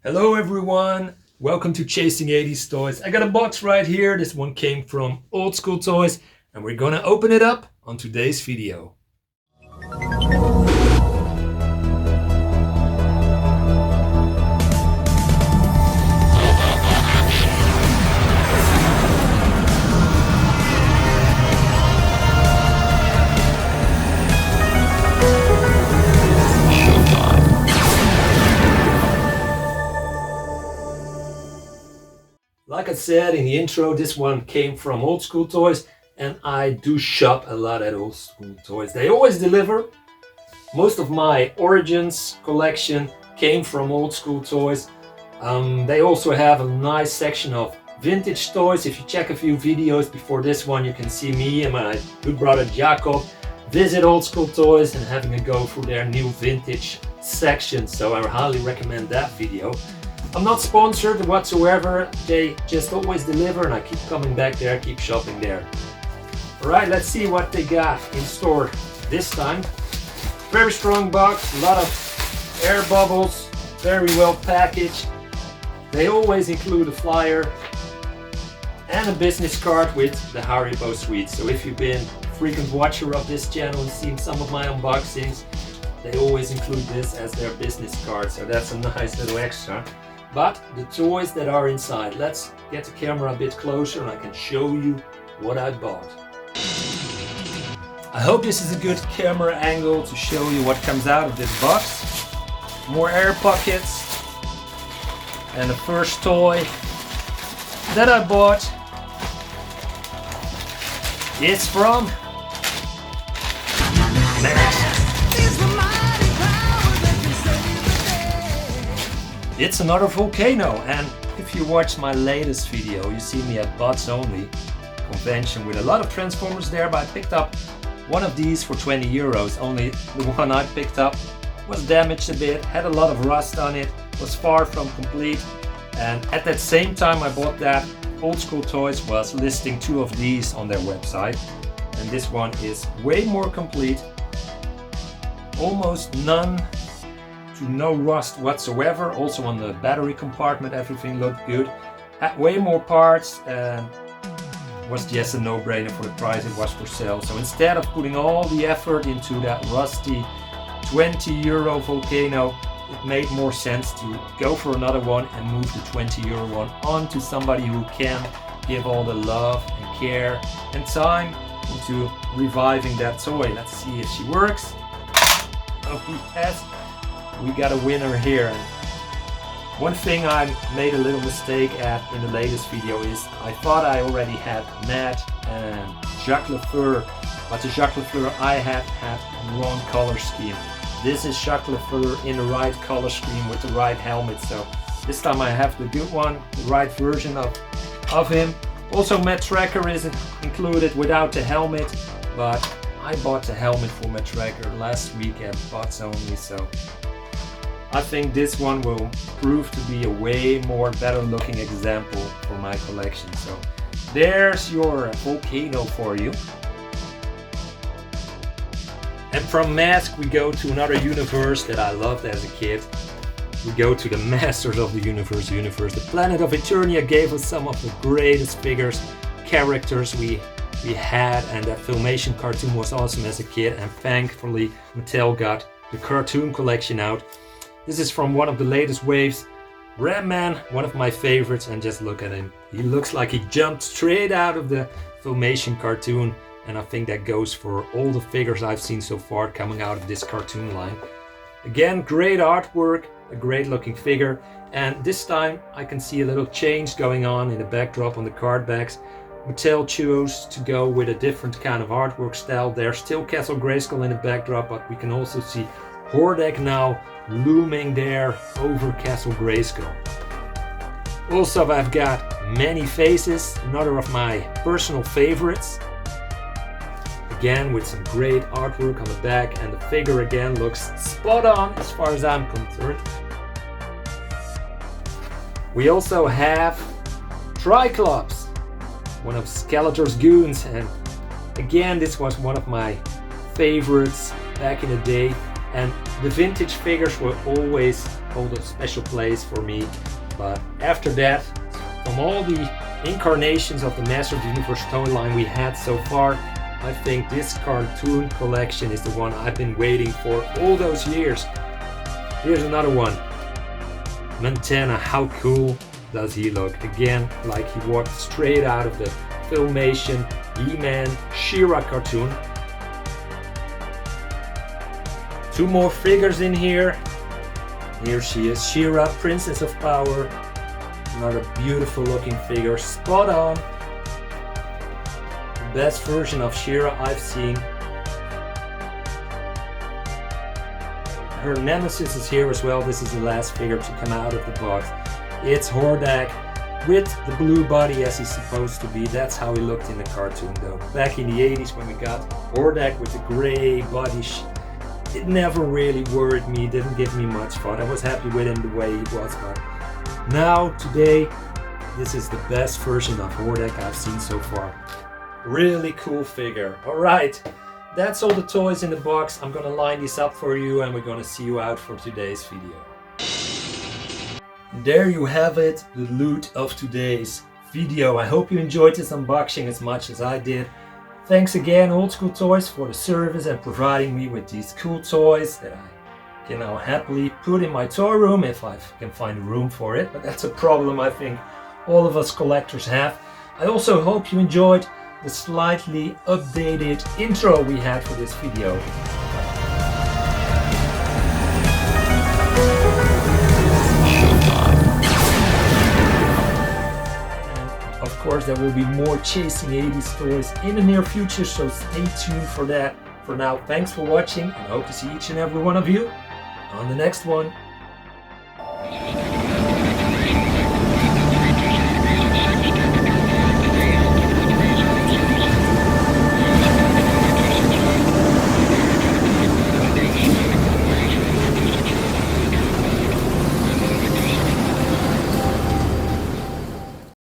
Hello everyone, welcome to Chasing 80s Toys. I got a box right here. This one came from Old School Toys and we're gonna open it up on today's video. Like I said in the intro, this one came from Old School Toys and I do shop a lot at Old School Toys. They always deliver. Most of my Origins collection came from Old School Toys. They also have a nice section of vintage toys. If you check a few videos before this one, you can see me and my good brother Jacob visit Old School Toys and having a go through their new vintage section. So I highly recommend that video. I'm not sponsored whatsoever, they just always deliver and I keep coming back there, keep shopping there. Alright, let's see what they got in store this time. Very strong box, a lot of air bubbles, very well packaged. They always include a flyer and a business card with the Haribo Suite. So if you've been a frequent watcher of this channel and seen some of my unboxings, they always include this as their business card, so that's a nice little extra. But the toys that are inside, let's get the camera a bit closer and I can show you what I bought. I hope this is a good camera angle to show you what comes out of this box. More air pockets. And the first toy that I bought is from Max. It's another Volcano, and if you watch my latest video, you see me at Bots Only convention with a lot of Transformers there, but I picked up one of these for 20 euros. Only the one I picked up was damaged a bit, had a lot of rust on it, was far from complete, and at that same time I bought that, Old School Toys was listing two of these on their website, and this one is way more complete, almost none to no rust whatsoever. Also on the battery compartment everything looked good. Had way more parts and was just a no-brainer for the price it was for sale. So instead of putting all the effort into that rusty 20 euro Volcano, it made more sense to go for another one and move the 20 euro one on to somebody who can give all the love and care and time into reviving that toy. Let's see if she works. Oh yes. We got a winner here. One thing I made a little mistake at in the latest video is I thought I already had Matt and Jacques Lefleur, but the Jacques Lefleur I had the wrong color scheme. This is Jacques Lefleur in the right color scheme with the right helmet, so this time I have the good one, the right version of him. Also Matt Tracker is included without the helmet, but I bought the helmet for Matt Tracker last week at Bots Only, so I think this one will prove to be a way more better looking example for my collection. So there's your Volcano for you. And from Mask we go to another universe that I loved as a kid. We go to the Masters of the Universe. The Planet of Eternia gave us some of the greatest figures, characters we had, and that Filmation cartoon was awesome as a kid, and thankfully Mattel got the cartoon collection out. This is from one of the latest waves. Ram Man, one of my favorites, and just look at him. He looks like he jumped straight out of the Filmation cartoon, and I think that goes for all the figures I've seen so far coming out of this cartoon line. Again, great artwork, a great looking figure, and this time I can see a little change going on in the backdrop on the card backs. Mattel chose to go with a different kind of artwork style. There's still Castle Grayskull in the backdrop, but we can also see Hordak now looming there over Castle Grayskull. Also I've got Many Faces, another of my personal favorites. Again with some great artwork on the back, and the figure again looks spot on as far as I'm concerned. We also have Triclops, one of Skeletor's goons, and again this was one of my favorites back in the day. And the vintage figures were always hold a special place for me. But after that, from all the incarnations of the Master of the Universe toy line we had so far, I think this cartoon collection is the one I've been waiting for all those years. Here's another one. Montana, how cool does he look? Again, like he walked straight out of the Filmation He-Man She-Ra cartoon. Two more figures in here. Here she is, She-Ra, Princess of Power. Another beautiful looking figure, spot on. The best version of She-Ra I've seen. Her nemesis is here as well. This is the last figure to come out of the box. It's Hordak with the blue body as he's supposed to be. That's how he looked in the cartoon though. Back in the 80s when we got Hordak with the gray body, it never really worried me, didn't give me much fun. I was happy with him the way he was, but now, today, this is the best version of Hordak I've seen so far. Really cool figure. Alright, that's all the toys in the box. I'm gonna line these up for you and we're gonna see you out for today's video. And there you have it, the loot of today's video. I hope you enjoyed this unboxing as much as I did. Thanks again, Old School Toys, for the service and providing me with these cool toys that I can now happily put in my toy room if I can find room for it, but that's a problem I think all of us collectors have. I also hope you enjoyed the slightly updated intro we had for this video. And of course there will be more Chasing 80s toys in the near future, so stay tuned for that. For now, thanks for watching and I hope to see each and every one of you on the next one.